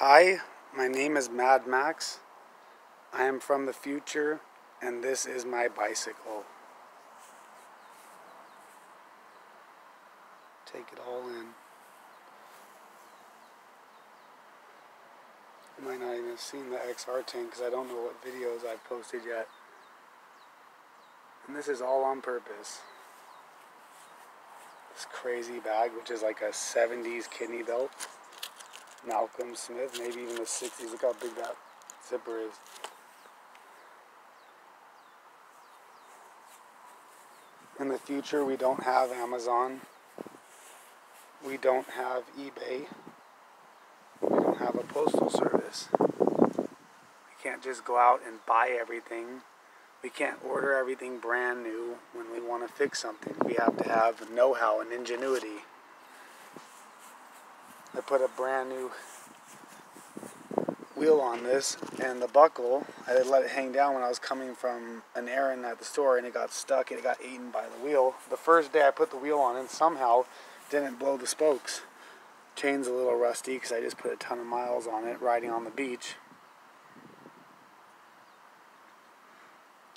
Hi, my name is Mad Max. I am from the future, and this is my bicycle. Take it all in. You might not even have seen the XR tank because I don't know what videos I've posted yet. And this is all on purpose. This crazy bag, which is like a 70s kidney belt. Malcolm Smith, maybe even the 60s. Look how big that zipper is. In the future, we don't have Amazon. We don't have eBay. We don't have a postal service. We can't just go out and buy everything. We can't order everything brand new when we want to fix something. We have to have know-how and ingenuity. I put a brand new wheel on this, and the buckle, I had let it hang down when I was coming from an errand at the store, and it got stuck and it got eaten by the wheel. The first day I put the wheel on and somehow didn't blow the spokes. Chain's a little rusty because I just put a ton of miles on it riding on the beach.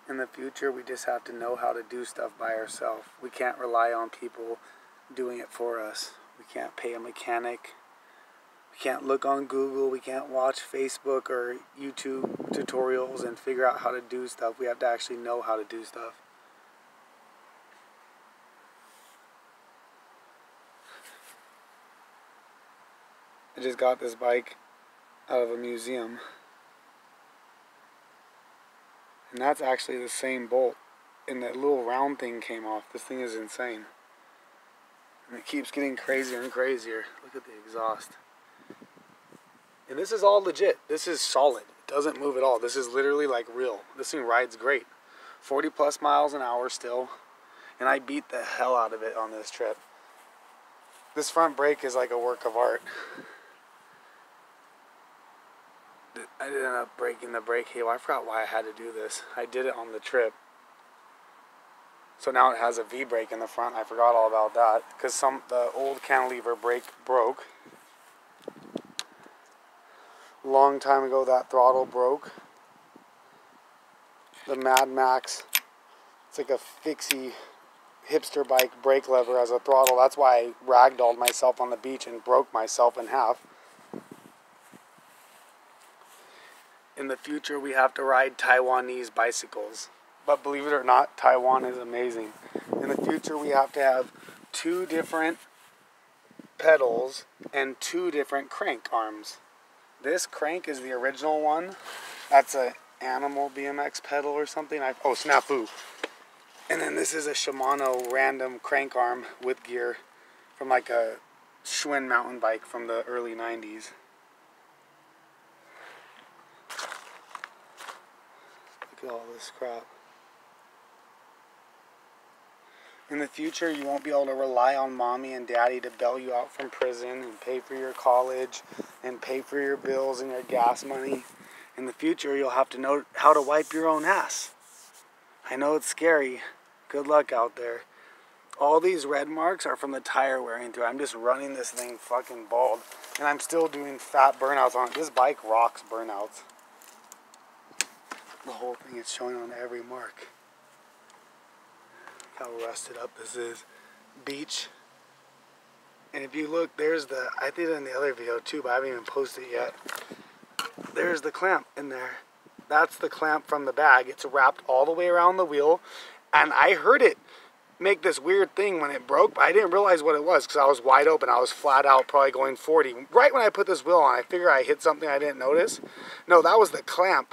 In the future, we just have to know how to do stuff by ourselves. We can't rely on people doing it for us. We can't pay a mechanic. We can't look on Google. We can't watch Facebook or YouTube tutorials and figure out how to do stuff. We have to actually know how to do stuff. I just got this bike out of a museum. And that's actually the same bolt. And that little round thing came off. This thing is insane. And it keeps getting crazier and crazier. Look at the exhaust. And this is all legit. This is solid. It doesn't move at all. This is literally like real. This thing rides great. 40 plus miles an hour still. And I beat the hell out of it on this trip. This front brake is like a work of art. I ended up breaking the brake cable. I forgot why I had to do this. I did it on the trip. So now it has a V-brake in the front. I forgot all about that. Because the old cantilever brake broke. Long time ago that throttle broke. The Mad Max, it's like a fixie hipster bike brake lever as a throttle. That's why I ragdolled myself on the beach and broke myself in half. In the future, we have to ride Taiwanese bicycles. But believe it or not, Taiwan is amazing. In the future, we have to have 2 different pedals and 2 different crank arms. This crank is the original one. That's an Animal BMX pedal or something. Oh, snafu. And then this is a Shimano random crank arm with gear from like a Schwinn mountain bike from the early 90s. Look at all this crap. In the future, you won't be able to rely on mommy and daddy to bail you out from prison and pay for your college and pay for your bills and your gas money. In the future, you'll have to know how to wipe your own ass. I know it's scary. Good luck out there. All these red marks are from the tire wearing through. I'm just running this thing fucking bald. And I'm still doing fat burnouts on it. This bike rocks burnouts. The whole thing is showing on every mark. How rusted up this is. Beach. And if you look, there's I did it in the other video too, but I haven't even posted it yet. There's the clamp in there. That's the clamp from the bag. It's wrapped all the way around the wheel. And I heard it make this weird thing when it broke, but I didn't realize what it was because I was wide open. I was flat out probably going 40. Right when I put this wheel on, I figured I hit something I didn't notice. No, that was the clamp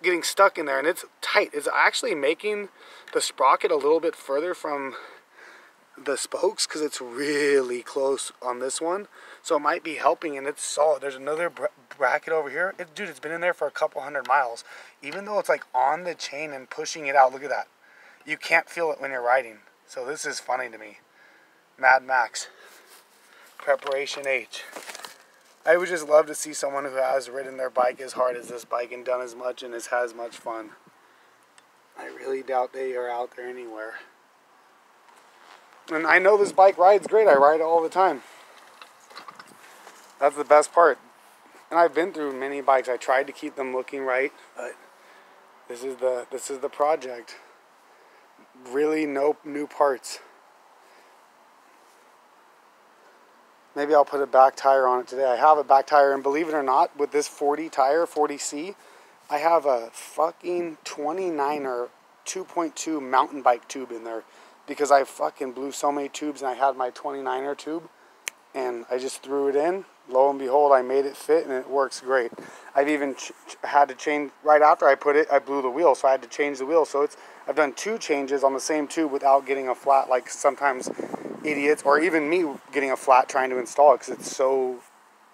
getting stuck in there, and it's tight. It's actually making the sprocket a little bit further from the spokes because it's really close on this one, so it might be helping, and it's solid. There's another bracket over here. Dude, it's been in there for a couple 100 miles. Even though it's like on the chain and pushing it out, look at that. You can't feel it when you're riding. So this is funny to me. Mad Max. Preparation H. I would just love to see someone who has ridden their bike as hard as this bike and done as much and has as much fun. I really doubt they are out there anywhere. And I know this bike rides great. I ride it all the time. That's the best part. And I've been through many bikes. I tried to keep them looking right, but this is the project. Really no new parts. Maybe I'll put a back tire on it today. I have a back tire, and believe it or not, with this 40 tire, 40C, I have a fucking 29er 2.2 mountain bike tube in there because I fucking blew so many tubes, and I had my 29er tube, and I just threw it in. Lo and behold, I made it fit, and it works great. I've even had to change, right after I put it, I blew the wheel, so I had to change the wheel. So I've done 2 changes on the same tube without getting a flat, like sometimes idiots, or even me getting a flat trying to install it because it's so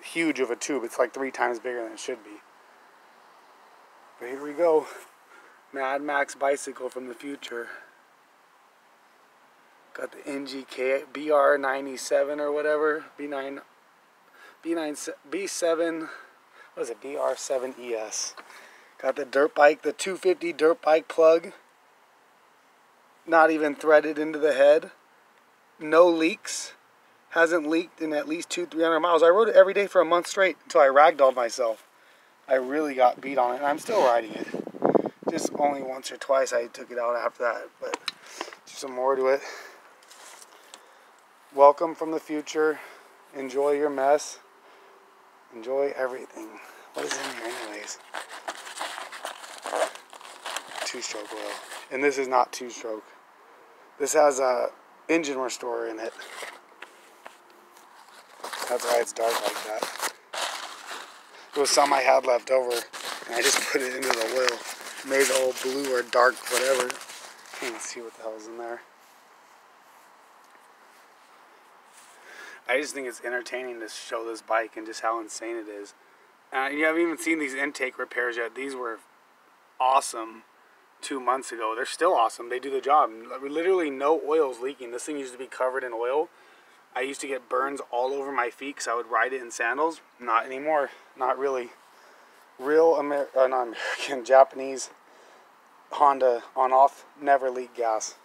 huge of a tube. It's like 3 times bigger than it should be. But here we go. Mad Max bicycle from the future. Got the NGK BR97 or whatever. B7, what is it? BR7ES. Got the dirt bike, the 250 dirt bike plug. Not even threaded into the head. No leaks. Hasn't leaked in at least 200-300 miles. I rode it every day for a month straight until I ragdolled myself. I really got beat on it, and I'm still riding it. Just only once or twice I took it out after that, but some more to it. Welcome from the future. Enjoy your mess. Enjoy everything. What is in here anyways? 2-stroke oil. And this is not 2-stroke. This has a engine restorer in it. That's why it's dark like that. It was some I had left over, and I just put it into the oil. Made it all blue or dark, whatever. Can't see what the hell's in there. I just think it's entertaining to show this bike and just how insane it is. You haven't even seen these intake repairs yet. These were awesome 2 months ago. They're still awesome. They do the job. Literally no oil's leaking. This thing used to be covered in oil. I used to get burns all over my feet because I would ride it in sandals. Not anymore. Not really. Real not American, Japanese Honda on-off, never leak gas.